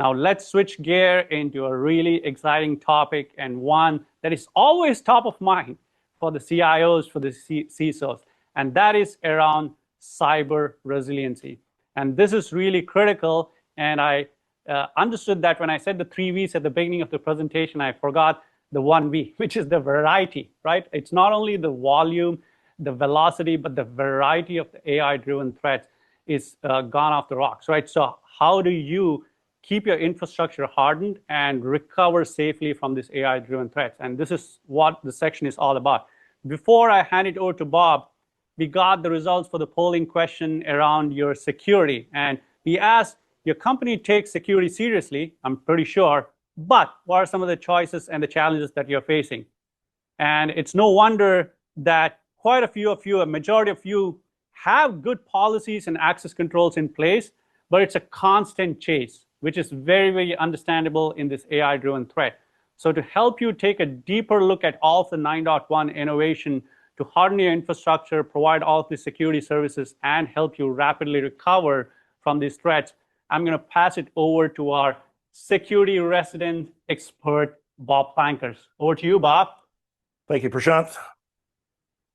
Now let's switch gear into a really exciting topic, and one that is always top of mind for the CIOs, for the CISOs, and that is around cyber resiliency. And this is really critical, and I understood that when I said the 3 V's at the beginning of the presentation, I forgot the 1 V, which is the variety, right? It's not only the volume, the velocity, but the variety of the AI-driven threats is gone off the rocks, right? So how do you keep your infrastructure hardened and recover safely from these AI-driven threats? And this is what the section is all about. Before I hand it over to Bob, we got the results for the polling question around your security. And we asked, your company takes security seriously, I'm pretty sure, but what are some of the choices and the challenges that you're facing? And it's no wonder that quite a few of you, a majority of you, have good policies and access controls in place, but it's a constant chase, which is very, very understandable in this AI-driven threat. So to help you take a deeper look at all of the 9.1 innovation to harden your infrastructure, provide all of the security services, and help you rapidly recover from these threats, I'm going to pass it over to our security resident expert, Bob Plankers. Over to you, Bob. Thank you, Prashant.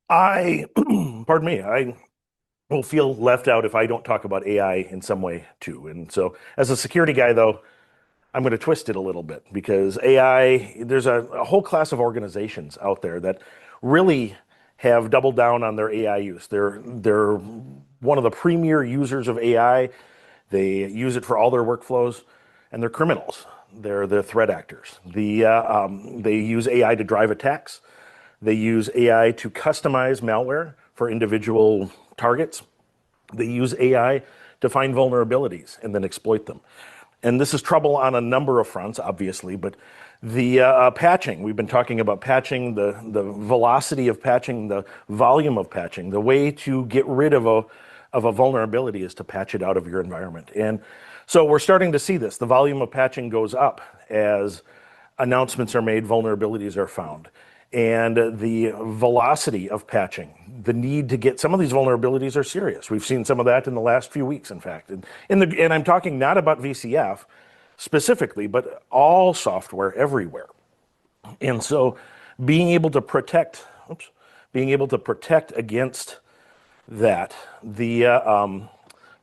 Pardon me, I will feel left out if I don't talk about AI in some way too. And so as a security guy, though, I'm going to twist it a little bit, because AI, there's a whole class of organizations out there that really have doubled down on their AI use. They're one of the premier users of AI. They use it for all their workflows, and they're criminals. They're the threat actors. They use AI to drive attacks. They use AI to customize malware for individual targets. They use AI to find vulnerabilities and then exploit them. And this is trouble on a number of fronts, obviously, but the patching, we've been talking about patching, the velocity of patching, the volume of patching. The way to get rid of a vulnerability is to patch it out of your environment. And so we're starting to see this. The volume of patching goes up as announcements are made, vulnerabilities are found. And the velocity of patching, the need to get some of these vulnerabilities are serious. We've seen some of that in the last few weeks, in fact. And I'm talking not about VCF specifically, but all software everywhere. And so being able to protect against that,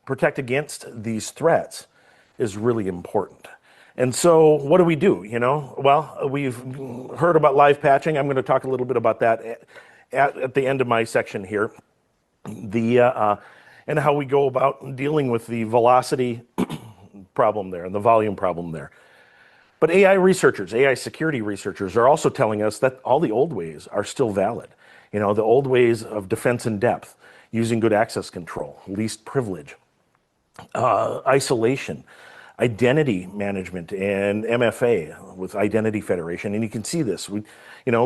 protect against these threats is really important. And so what do we do? You know, well, we've heard about live patching. I'm going to talk a little bit about that at the end of my section here. And how we go about dealing with the velocity problem there and the volume problem there. But AI researchers, AI security researchers are also telling us that all the old ways are still valid. You know, the old ways of defense in depth, using good access control, least privilege, isolation, identity management, and MFA with identity federation. And you can see this. We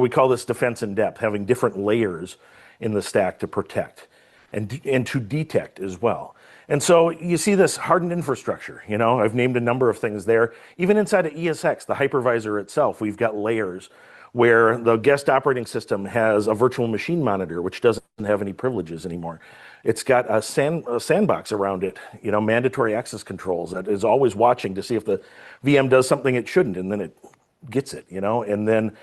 call this defense in depth, having different layers in the stack to protect and to detect as well. And so you see this hardened infrastructure. You know, I've named a number of things there. Even inside of ESX, the hypervisor itself, we've got layers where the guest operating system has a virtual machine monitor, which doesn't have any privileges anymore. It's got a sandbox around it, you know, mandatory access controls that is always watching to see if the VM does something it shouldn't, and then it gets it, you know. And then,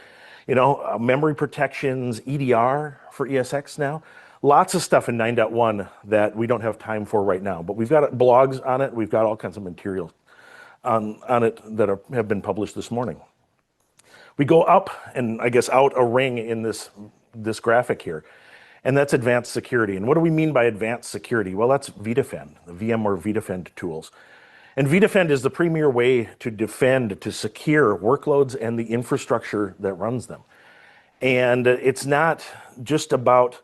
you know, memory protections, EDR for ESX now. Lots of stuff in 9.1 that we don't have time for right now, but we've got blogs on it. We've got all kinds of materials on it that have been published this morning. We go up and I guess out a ring in this graphic here, and that's advanced security. And what do we mean by advanced security? Well, that's vDefend, the VMware vDefend tools. And vDefend is the premier way to defend, to secure workloads and the infrastructure that runs them. And it's not just about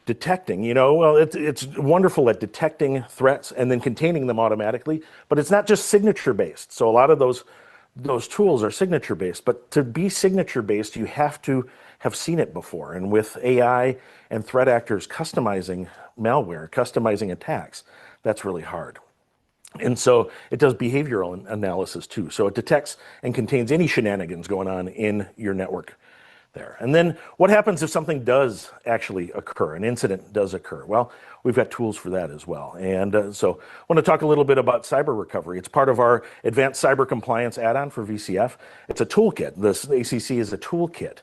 detecting, you know, well, it's wonderful at detecting threats and then containing them automatically, but it's not just signature based. So a lot of those tools are signature based, but to be signature based, you have to have seen it before. And with AI and threat actors customizing malware, customizing attacks, that's really hard. And so it does behavioral analysis too. So it detects and contains any shenanigans going on in your network there. And then what happens if something does actually occur, an incident does occur? Well, we've got tools for that as well. And so I want to talk a little bit about cyber recovery. It's part of our advanced cyber compliance add-on for VCF. It's a toolkit. This ACC is a toolkit.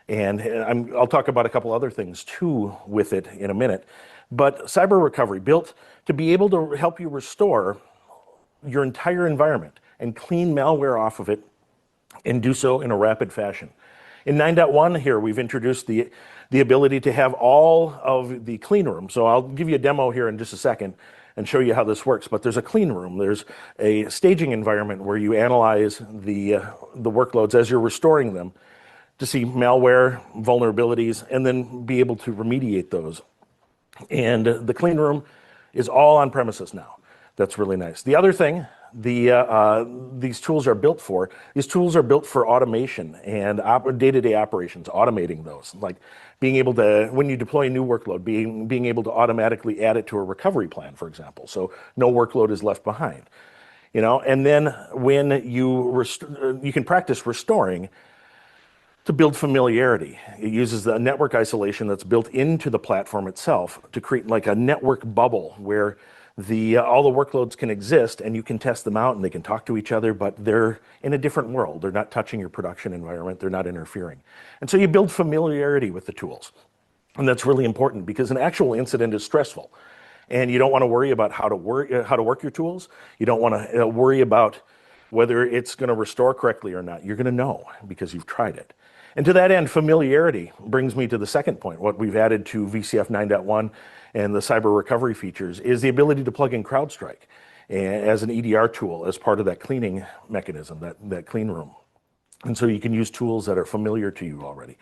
And I'll talk about a couple other things too with it in a minute. But cyber recovery, built to be able to help you restore your entire environment and clean malware off of it and do so in a rapid fashion. In 9.1 here, we've introduced the ability to have all of the clean room. So I'll give you a demo here in just a second and show you how this works. But there's a clean room. There's a staging environment where you analyze the workloads as you're restoring them to see malware, vulnerabilities, and then be able to remediate those. And the clean room is all on premises now. That's really nice. The other thing these tools are built for automation and day-to-day operations, automating those, like being able to, when you deploy a new workload, being able to automatically add it to a recovery plan, for example, so no workload is left behind. And then when you can practice restoring to build familiarity. It uses the network isolation that's built into the platform itself to create like a network bubble where all the workloads can exist and you can test them out and they can talk to each other, but they're in a different world. They're not touching your production environment. They're not interfering. And so you build familiarity with the tools. And that's really important because an actual incident is stressful. And you don't want to worry about how to work your tools. You don't want to worry about whether it's going to restore correctly or not. You're going to know because you've tried it. And to that end, familiarity brings me to the second point. What we've added to VCF 9.1 and the cyber recovery features is the ability to plug in CrowdStrike as an EDR tool as part of that cleaning mechanism, that clean room. And so you can use tools that are familiar to you already.